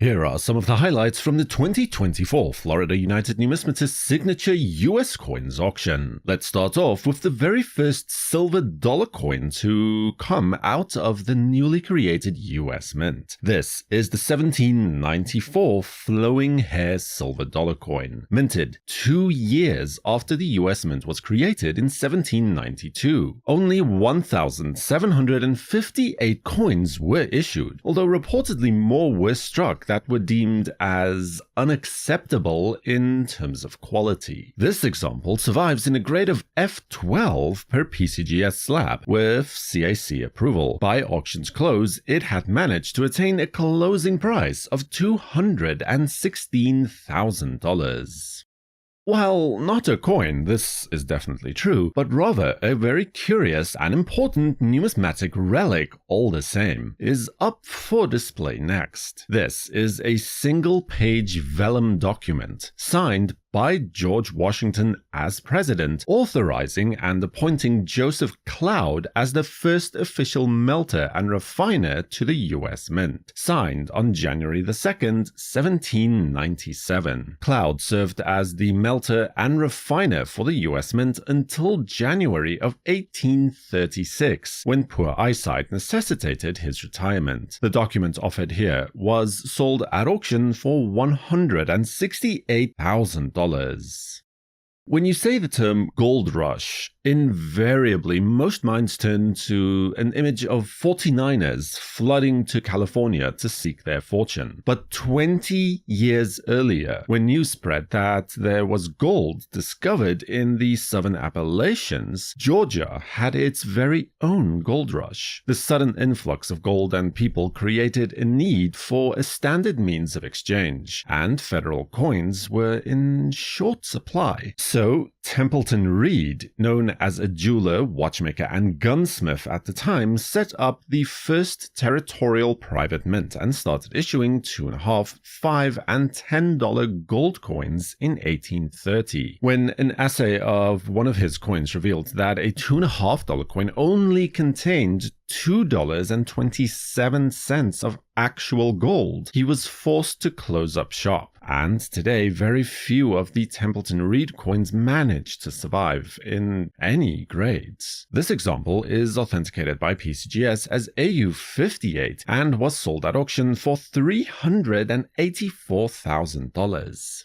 Here are some of the highlights from the 2024 Florida United Numismatist Signature US Coins auction. Let's start off with the very first silver dollar coin to come out of the newly created US Mint. This is the 1794 Flowing Hair Silver Dollar Coin, minted 2 years after the US Mint was created in 1792. Only 1,758 coins were issued, although reportedly more were struck that were deemed as unacceptable in terms of quality. This example survives in a grade of F12 per PCGS slab, with CAC approval. By auction's close, it had managed to attain a closing price of $216,000. While not a coin, this is definitely true, but rather a very curious and important numismatic relic all the same, is up for display next. This is a single-page vellum document, signed by George Washington as president, authorizing and appointing Joseph Cloud as the first official melter and refiner to the US Mint, signed on January 2nd, 1797. Cloud served as the melter and refiner for the US Mint until January of 1836, when poor eyesight necessitated his retirement. The document offered here was sold at auction for $168,000. When you say the term gold rush, invariably most minds turn to an image of 49ers flooding to California to seek their fortune. But 20 years earlier, when news spread that there was gold discovered in the southern Appalachians, Georgia had its very own gold rush. The sudden influx of gold and people created a need for a standard means of exchange, and federal coins were in short supply. So Templeton Reed, known as a jeweler, watchmaker, and gunsmith at the time, set up the first territorial private mint and started issuing $2.5, $5, and $10 gold coins in 1830. When an assay of one of his coins revealed that a $2.5 coin only contained $2.27 of actual gold, he was forced to close up shop. And today, very few of the Templeton Reed coins manage to survive in any grades. This example is authenticated by PCGS as AU58 and was sold at auction for $384,000.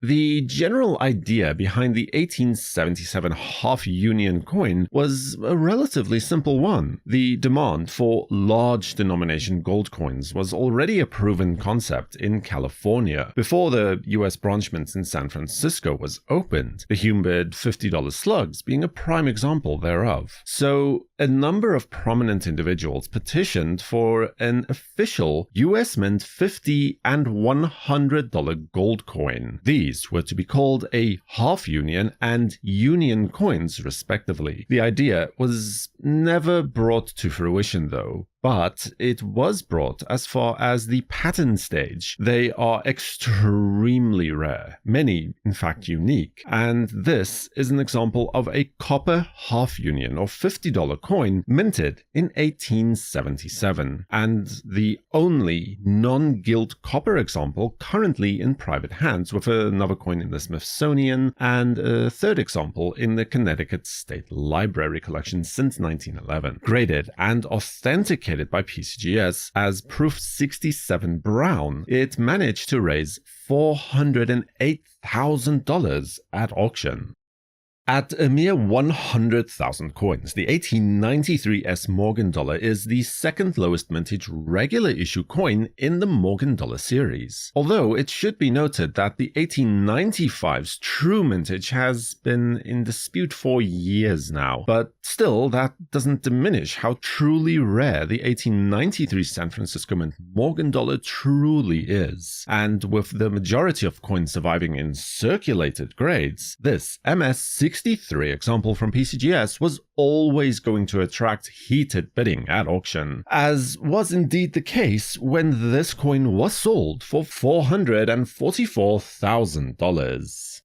The general idea behind the 1877 half-union coin was a relatively simple one. The demand for large denomination gold coins was already a proven concept in California before the US branch mint in San Francisco was opened, the Humbered $50 slugs being a prime example thereof. So a number of prominent individuals petitioned for an official US Mint $50 and $100 gold coin. These were to be called a half-union and union coins, respectively. The idea was never brought to fruition, though, but it was brought as far as the patent stage. They are extremely rare, many in fact unique, and this is an example of a copper half-union or $50 coin minted in 1877, and the only non-gilt copper example currently in private hands, with another coin in the Smithsonian and a third example in the Connecticut State Library collection since 1911, graded and authenticated by PCGS as Proof 67 Brown. It managed to raise $408,000 at auction. At a mere 100,000 coins, the 1893 S Morgan dollar is the second lowest mintage regular issue coin in the Morgan dollar series. Although it should be noted that the 1895's true mintage has been in dispute for years now, but still that doesn't diminish how truly rare the 1893 San Francisco Mint Morgan dollar truly is. And with the majority of coins surviving in circulated grades, this MS-63 example from PCGS was always going to attract heated bidding at auction, as was indeed the case when this coin was sold for $444,000.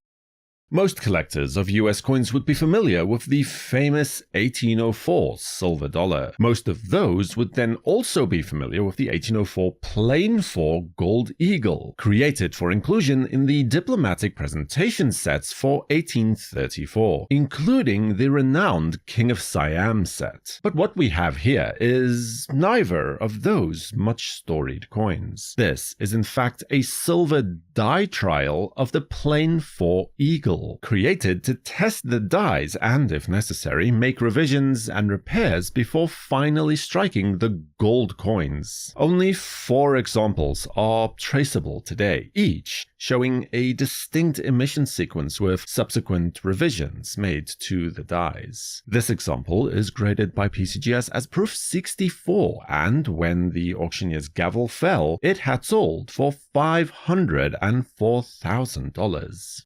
Most collectors of US coins would be familiar with the famous 1804 silver dollar. Most of those would then also be familiar with the 1804 plain 4 gold eagle, created for inclusion in the diplomatic presentation sets for 1834, including the renowned King of Siam set. But what we have here is neither of those much storied coins. This is in fact a silver die trial of the plain 4 eagle, created to test the dies and, if necessary, make revisions and repairs before finally striking the gold coins. Only 4 examples are traceable today, each showing a distinct emission sequence with subsequent revisions made to the dies. This example is graded by PCGS as proof 64, and when the auctioneer's gavel fell, it had sold for $504,000.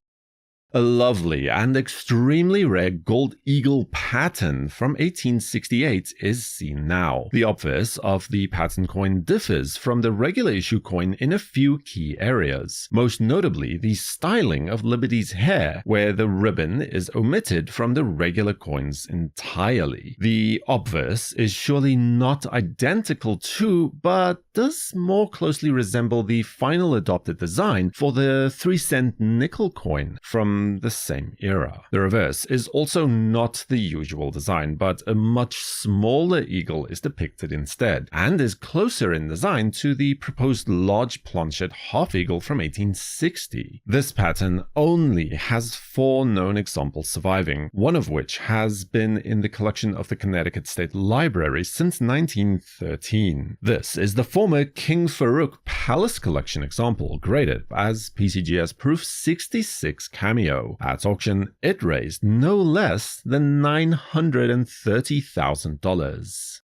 A lovely and extremely rare gold eagle pattern from 1868 is seen now. The obverse of the pattern coin differs from the regular issue coin in a few key areas, most notably the styling of Liberty's hair, where the ribbon is omitted from the regular coins entirely. The obverse is surely not identical to, but does more closely resemble the final adopted design for the 3-cent nickel coin from the same era. The reverse is also not the usual design, but a much smaller eagle is depicted instead, and is closer in design to the proposed large planchet half eagle from 1860. This pattern only has 4 known examples surviving, one of which has been in the collection of the Connecticut State Library since 1913. This is the former King Farouk Palace Collection example, graded as PCGS Proof 66 Cameo. At auction, it raised no less than $930,000.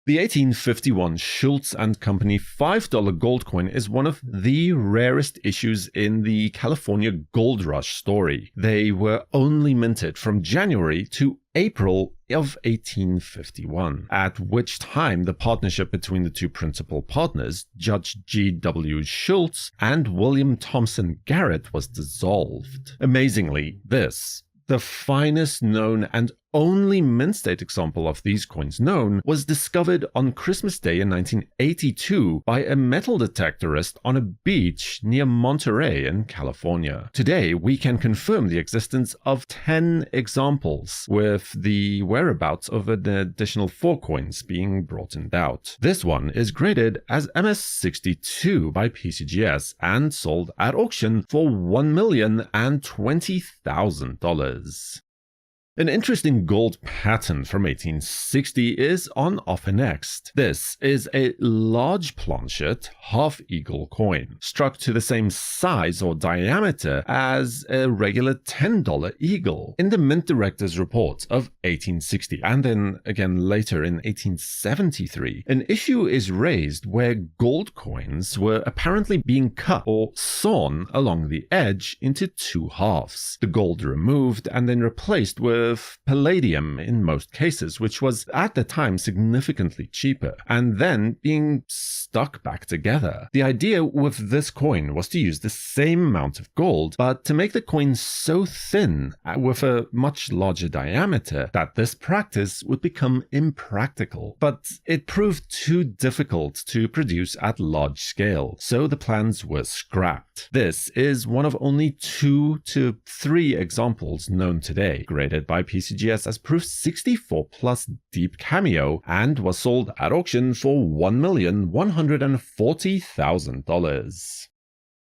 The 1851 Schultz & Company $5 gold coin is one of the rarest issues in the California gold rush story. They were only minted from January to April of 1851, at which time the partnership between the 2 principal partners, Judge G.W. Schultz and William Thompson Garrett, was dissolved. Amazingly, this, the finest known and only mint state example of these coins known, was discovered on Christmas Day in 1982 by a metal detectorist on a beach near Monterey in California. Today, we can confirm the existence of 10 examples, with the whereabouts of an additional 4 coins being brought in doubt. This one is graded as MS62 by PCGS and sold at auction for $1,020,000. An interesting gold pattern from 1860 is on offer next. This is a large planchet half-eagle coin, struck to the same size or diameter as a regular $10 eagle. In the Mint Director's Report of 1860, and then again later in 1873, an issue is raised where gold coins were apparently being cut or sawn along the edge into 2 halves, the gold removed and then replaced with palladium in most cases, which was at the time significantly cheaper, and then being stuck back together. The idea with this coin was to use the same amount of gold, but to make the coin so thin with a much larger diameter that this practice would become impractical. But it proved too difficult to produce at large scale, so the plans were scrapped. This is one of only 2 to 3 examples known today, graded by PCGS as proof 64 plus deep cameo, and was sold at auction for $1,140,000.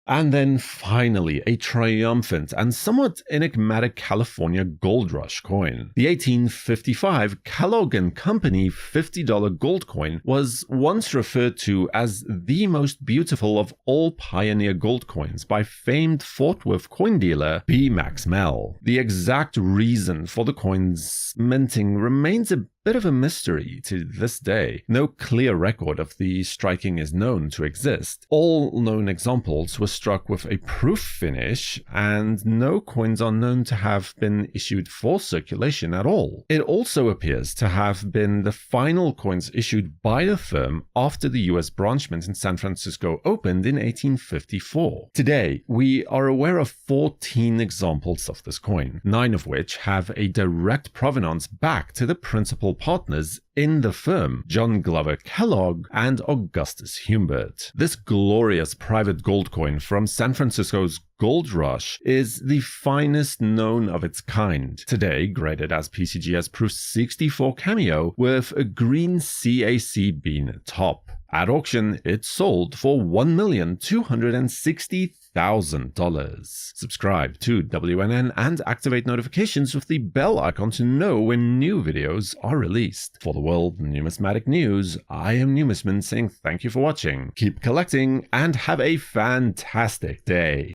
And then finally, a triumphant and somewhat enigmatic California gold rush coin. The 1855 Kellogg Company $50 gold coin was once referred to as the most beautiful of all pioneer gold coins by famed Fort Worth coin dealer B. Max Mell. The exact reason for the coin's minting remains a bit of a mystery to this day. No clear record of the striking is known to exist. All known examples were struck with a proof finish, and no coins are known to have been issued for circulation at all. It also appears to have been the final coins issued by the firm after the US branchment in San Francisco opened in 1854. Today, we are aware of 14 examples of this coin, 9 of which have a direct provenance back to the principal partners in the firm, John Glover Kellogg and Augustus Humbert. This glorious private gold coin from San Francisco's Gold Rush is the finest known of its kind, today graded as PCGS Proof 64 Cameo with a green CAC bean top. At auction, it sold for $1,260,000. Subscribe to WNN and activate notifications with the bell icon to know when new videos are released. For the World Numismatic News, I am Numisman saying thank you for watching, keep collecting, and have a fantastic day.